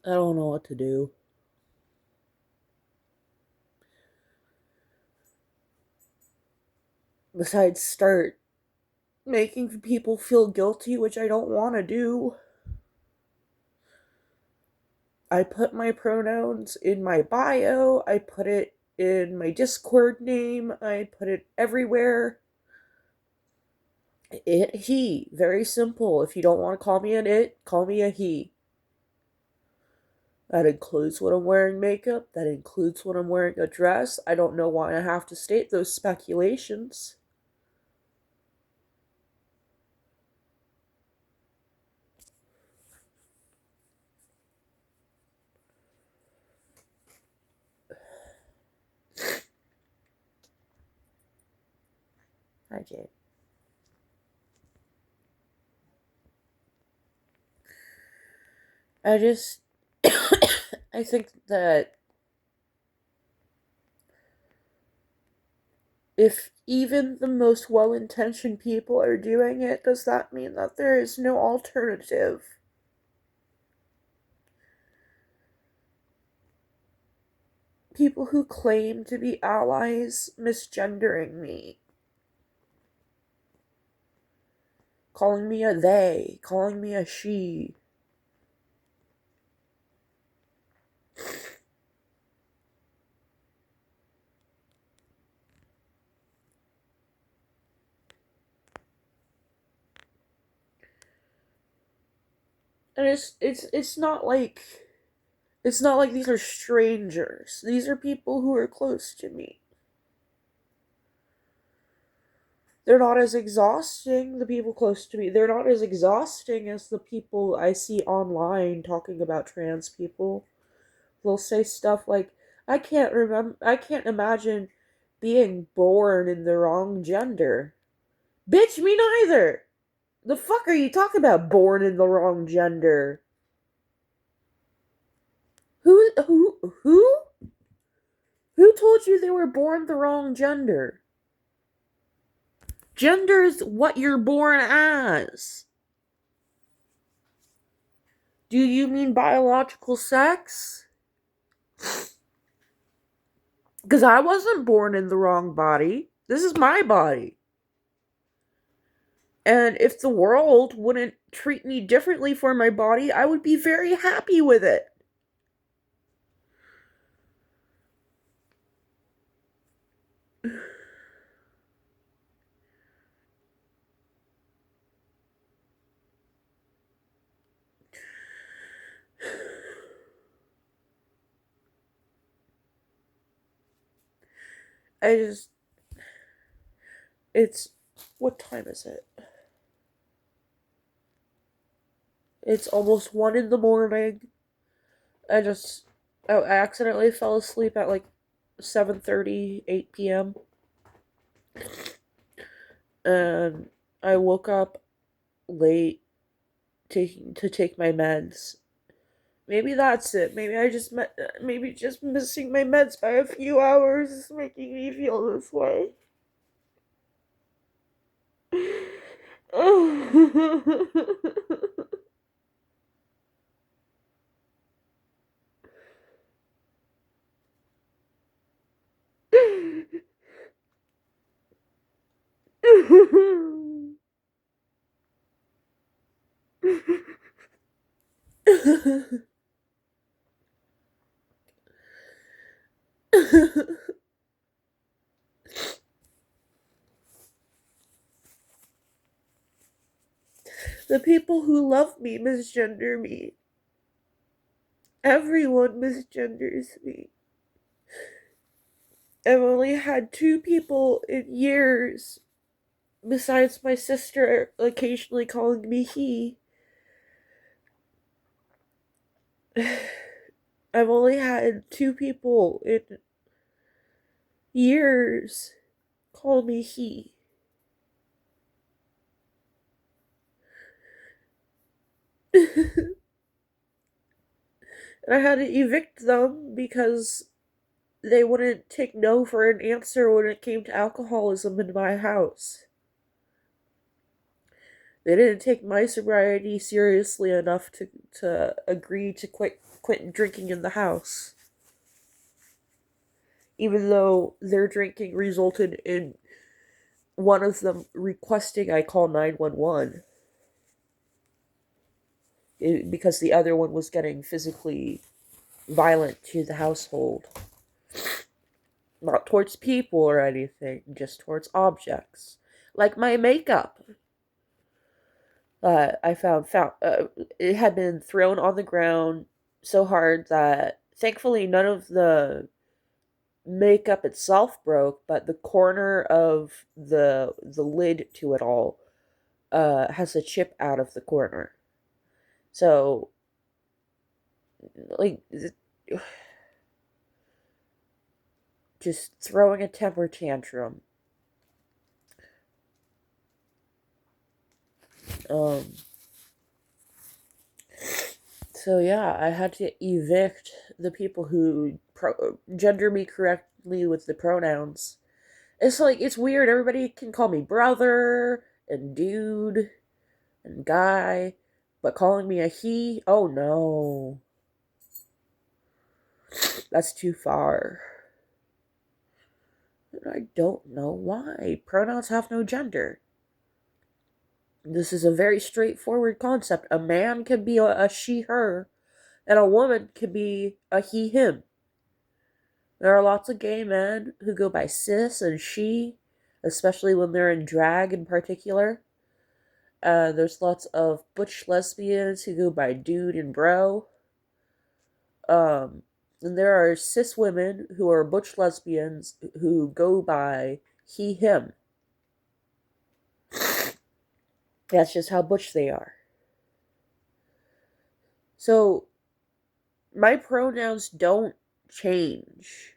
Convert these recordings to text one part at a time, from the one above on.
I don't know what to do. Besides start making people feel guilty, which I don't want to do. I put my pronouns in my bio, I put it in my Discord name, I put it everywhere. It, he. Very simple. If you don't want to call me an it, call me a he. That includes when I'm wearing makeup, that includes when I'm wearing a dress. I don't know why I have to state those speculations. Hi, Jade. I just. I think that if even the most well intentioned people are doing it, does that mean that there is no alternative? People who claim to be allies misgendering me, calling me a they, calling me a she. And it's not like these are strangers. These are people who are close to me. They're not as exhausting, the people close to me. They're not as exhausting as the people I see online talking about trans people. They'll say stuff like, I can't imagine being born in the wrong gender. Bitch, me neither! The fuck are you talking about, born in the wrong gender? Who? Who told you they were born the wrong gender? Gender's what you're born as. Do you mean biological sex? Because I wasn't born in the wrong body. This is my body. And if the world wouldn't treat me differently for my body, I would be very happy with it. I just. It's. What time is it? It's almost 1 in the morning. I just. I accidentally fell asleep at like 7:30, 8 p.m. And I woke up late to take my meds. Maybe that's it. Maybe just missing my meds by a few hours is making me feel this way. The people who love me misgender me. Everyone misgenders me. I've only had two people in years, besides my sister occasionally calling me he. I've only had two people in years call me he. And I had to evict them because they wouldn't take no for an answer when it came to alcoholism in my house. They didn't take my sobriety seriously enough to agree to quit drinking in the house. Even though their drinking resulted in one of them requesting I call 911 because the other one was getting physically violent to the household. Not towards people or anything, just towards objects. Like my makeup. I found it had been thrown on the ground so hard that thankfully none of the makeup itself broke, but the corner of the lid to it all has a chip out of the corner. So like just throwing a temper tantrum. Um So yeah, I had to evict the people who gender me correctly with the pronouns. It's like it's weird. Everybody can call me brother and dude and guy, but calling me a he, oh no, that's too far. And I don't know why. Pronouns have no gender. This is a very straightforward concept. A man can be a she, her, and a woman can be a he, him. There are lots of gay men who go by sis and she, especially when they're in drag in particular. There's lots of butch lesbians who go by dude and bro. Um, and there are cis women who are butch lesbians who go by he, him. That's just how butch they are. So, my pronouns don't change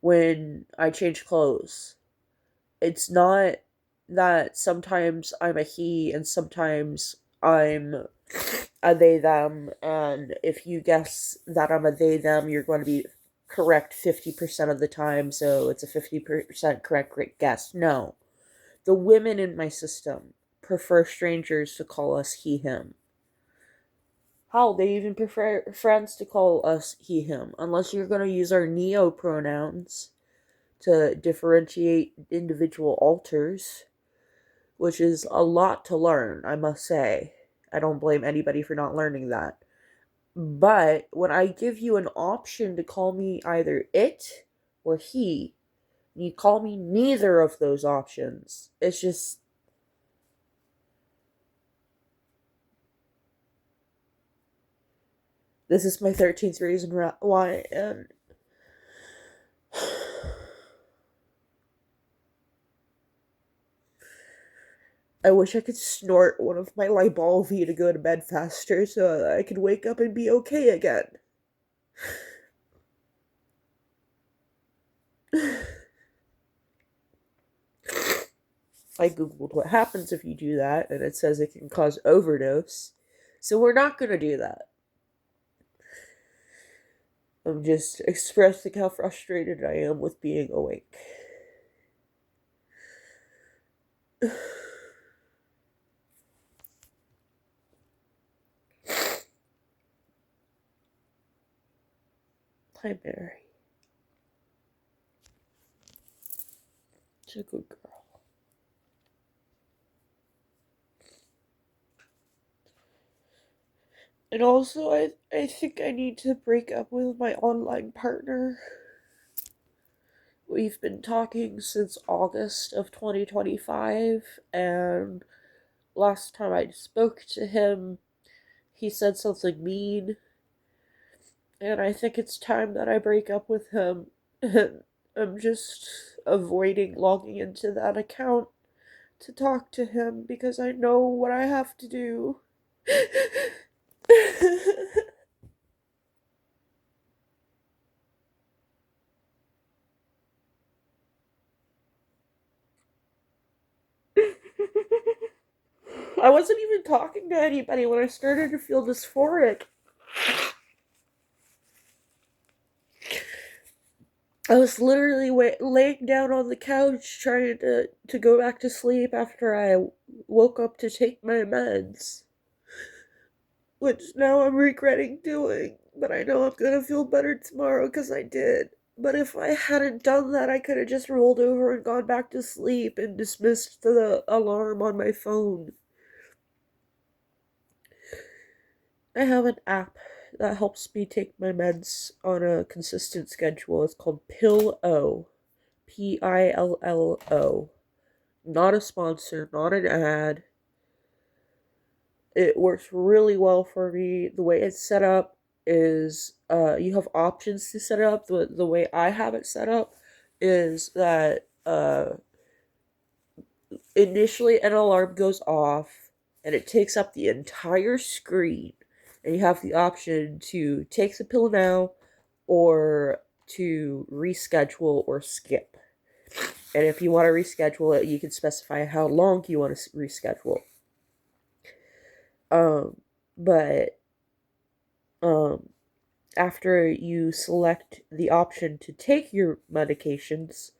when I change clothes. It's not that sometimes I'm a he and sometimes I'm a they them, and if you guess that I'm a they them, you're going to be correct 50% of the time, so it's a 50% correct guess. No. The women in my system prefer strangers to call us he, him. Hell, they even prefer friends to call us he, him, unless you're going to use our neo pronouns to differentiate individual alters, which is a lot to learn, I must say. I don't blame anybody for not learning that. But when I give you an option to call me either it or he, and you call me neither of those options, it's just. This is my 13th reason why, and I wish I could snort one of my Lybalvi to go to bed faster so that I could wake up and be okay again. I googled what happens if you do that, and it says it can cause overdose. So we're not gonna do that. I'm just expressing how frustrated I am with being awake. Hi, Mary. She's a good girl. And also, I think I need to break up with my online partner. We've been talking since August of 2025, and last time I spoke to him, he said something mean, and I think it's time that I break up with him. And I'm just avoiding logging into that account to talk to him because I know what I have to do. I wasn't even talking to anybody when I started to feel dysphoric. I was literally laying down on the couch trying to go back to sleep after I woke up to take my meds, which now I'm regretting doing, but I know I'm gonna feel better tomorrow because I did. But if I hadn't done that, I could have just rolled over and gone back to sleep and dismissed the alarm on my phone. I have an app that helps me take my meds on a consistent schedule. It's called Pill-O. Pillo. Not a sponsor, not an ad. It works really well for me. The way it's set up is you have options to set it up. The way I have it set up is that initially an alarm goes off and it takes up the entire screen, and you have the option to take the pill now or to reschedule or skip. And if you want to reschedule it, you can specify how long you want to reschedule. Um, but um, after you select the option to take your medications,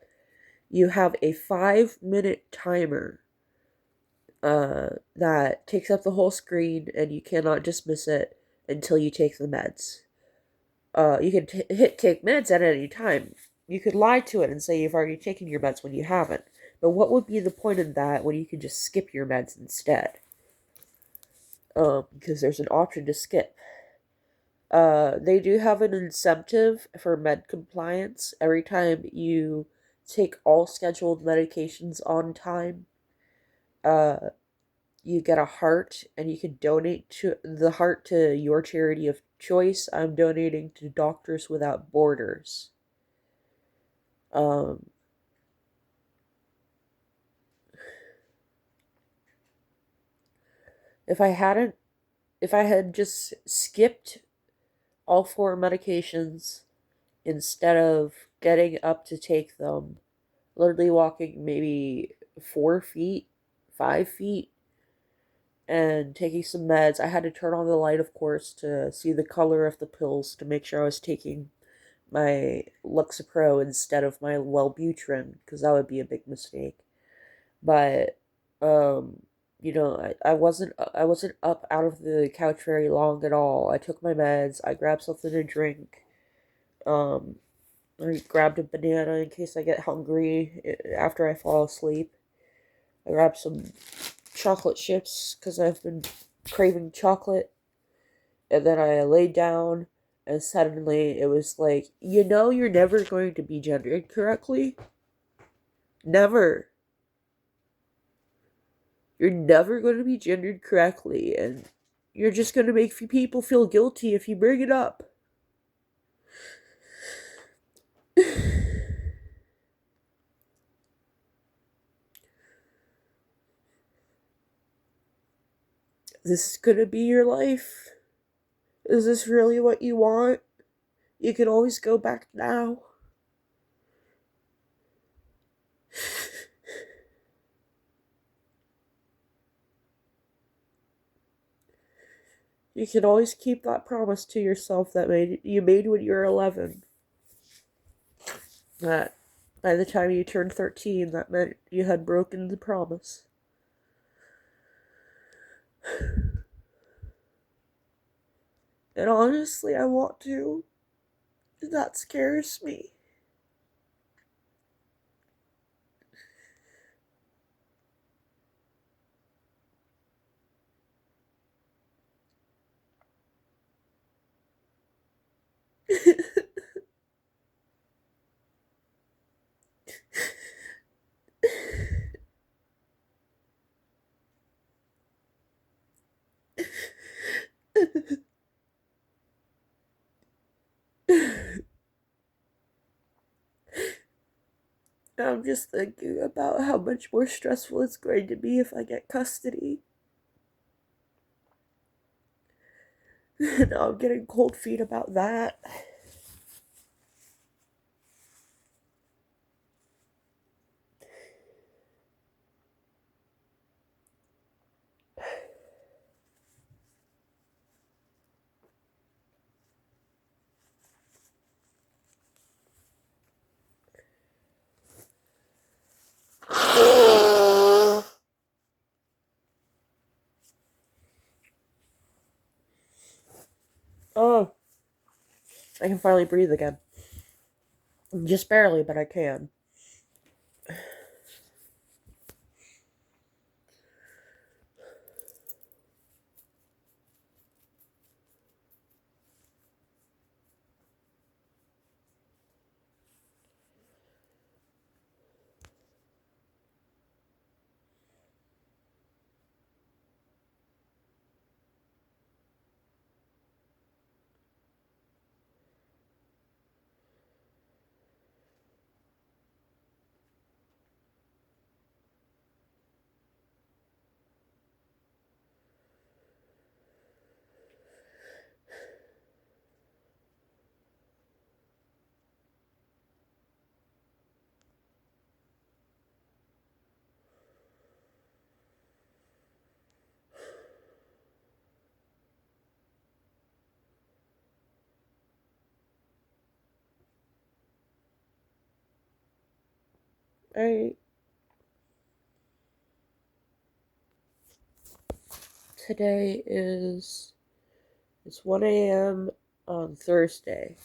you have a 5-minute timer that takes up the whole screen, and you cannot dismiss it until you take the meds. You can hit take meds at any time. You could lie to it and say you've already taken your meds when you haven't. But what would be the point in that when you could just skip your meds instead? Because there's an option to skip. They do have an incentive for med compliance. Every time you take all scheduled medications on time, uh, you get a heart, and you can donate to the heart to your charity of choice. I'm donating to Doctors Without Borders. Um, if I hadn't, if I had just skipped all 4 medications instead of getting up to take them, literally walking maybe 4 feet, 5 feet, and taking some meds. I had to turn on the light, of course, to see the color of the pills to make sure I was taking my Lexapro instead of my Wellbutrin, because that would be a big mistake. But I wasn't up out of the couch very long at all. I took my meds. I grabbed something to drink. Um, I grabbed a banana in case I get hungry after I fall asleep. I grabbed some chocolate chips because I've been craving chocolate. And then I laid down, and suddenly it was like, you're never going to be gendered correctly. Never. You're never going to be gendered correctly, and you're just going to make people feel guilty if you bring it up. This is going to be your life. Is this really what you want? You can always go back now. You can always keep that promise to yourself that you made when you were 11. That by the time you turned 13, that meant you had broken the promise. And honestly, I want to. That scares me. I'm just thinking about how much more stressful it's going to be if I get custody. Now I'm getting cold feet about that. Oh, I can finally breathe again. Just barely, but I can. I Today is it's 1 a.m. on Thursday.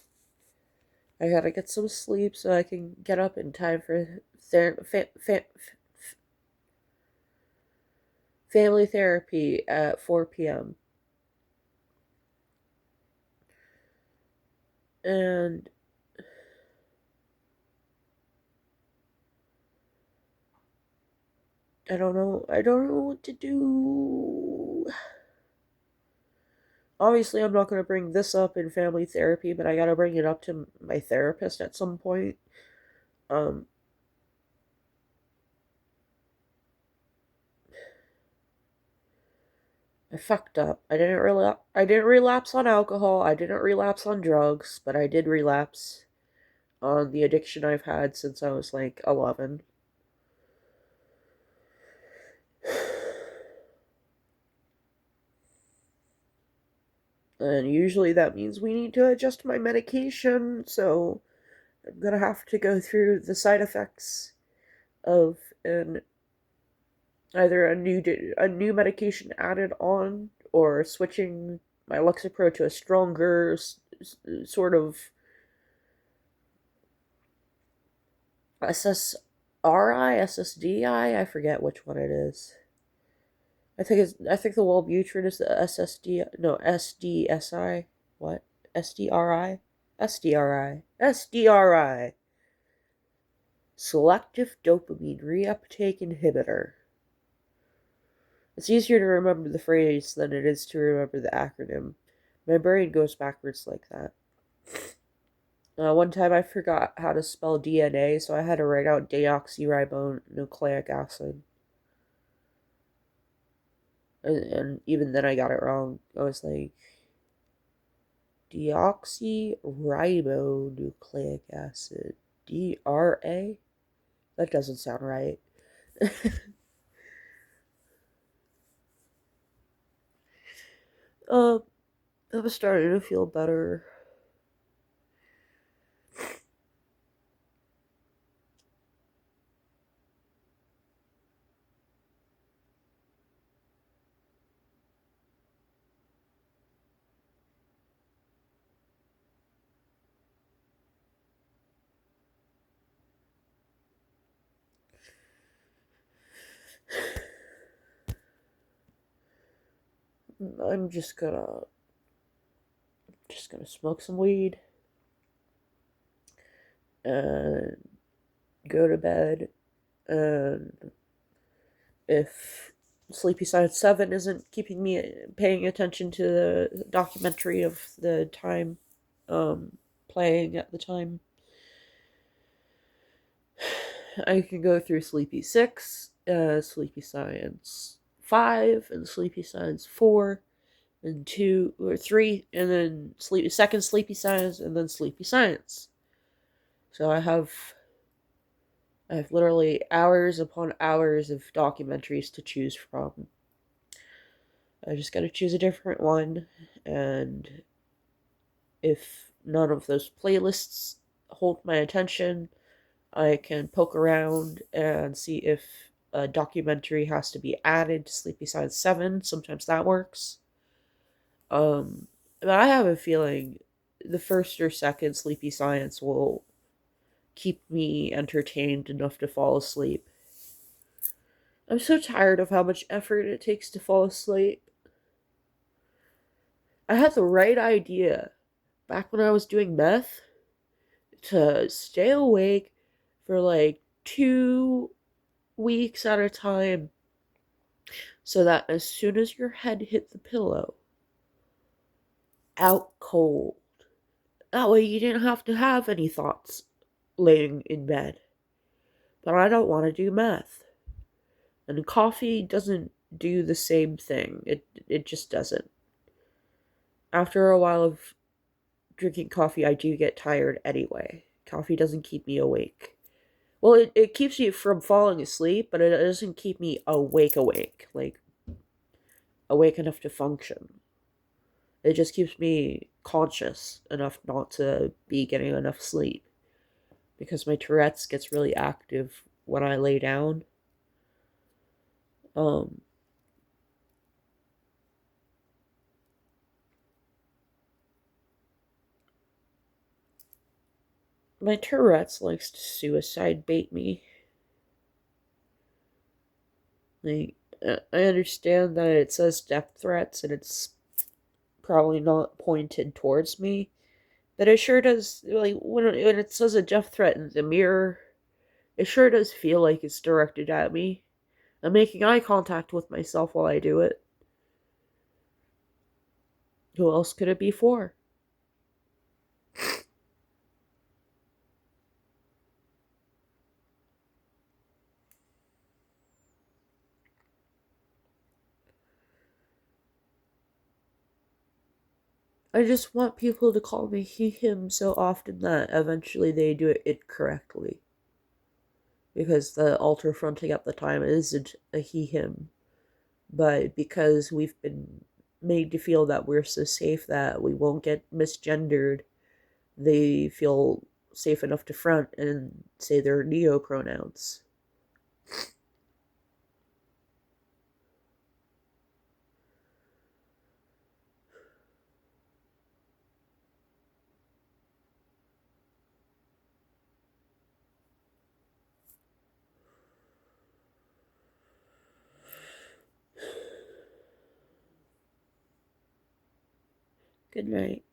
I gotta get some sleep so I can get up in time for family therapy at 4 p.m. And I don't know what to do. Obviously, I'm not going to bring this up in family therapy, but I got to bring it up to my therapist at some point. Um, I fucked up. I didn't relapse on alcohol. I didn't relapse on drugs, but I did relapse on the addiction I've had since I was like 11. And usually that means we need to adjust my medication, so I'm gonna have to go through the side effects of an either a new medication added on or switching my Lexapro to a stronger sort of SSRI, SSDI. I forget which one it is. I think the Wellbutrin is the SSD, no, SDSI. What? SDRI? SDRI. SDRI. Selective dopamine reuptake inhibitor. It's easier to remember the phrase than it is to remember the acronym. My brain goes backwards like that. One time I forgot how to spell DNA, so I had to write out deoxyribonucleic acid. And even then I got it wrong. I was like, deoxyribonucleic acid. DRA? That doesn't sound right. uh, I was starting to feel better. I'm just gonna smoke some weed and go to bed. And if Sleepy Side 7 isn't keeping me paying attention to the documentary of the time playing at the time, I can go through Sleepy 6, Sleepy Science 5, and Sleepy Science 4, and 2 or 3, and then second Sleepy Science, and then Sleepy Science. So I have literally hours upon hours of documentaries to choose from. I just gotta choose a different one, and if none of those playlists hold my attention, I can poke around and see if a documentary has to be added to Sleepy Side 7. Sometimes that works. Um, But I have a feeling the first or second Sleepy Science will keep me entertained enough to fall asleep. I'm so tired of how much effort it takes to fall asleep. I had the right idea back when I was doing meth to stay awake for like 2 weeks at a time so that as soon as your head hit the pillow, out cold. That way you didn't have to have any thoughts laying in bed. But I don't want to do meth. And coffee doesn't do the same thing. It just doesn't. After a while of drinking coffee, I do get tired anyway. Coffee doesn't keep me awake. Well, it keeps me from falling asleep, but it doesn't keep me awake, like awake enough to function. It just keeps me conscious enough not to be getting enough sleep. Because my Tourette's gets really active when I lay down. Um, my Tourette's likes to suicide bait me. Like, I understand that it says death threats and it's probably not pointed towards me, but it sure does, like, when it says a death threat in the mirror, it sure does feel like it's directed at me. I'm making eye contact with myself while I do it. Who else could it be for? I just want people to call me he, him so often that eventually they do it correctly. Because the alter fronting at the time isn't a he, him. But because we've been made to feel that we're so safe that we won't get misgendered, they feel safe enough to front and say their neo pronouns. Good night.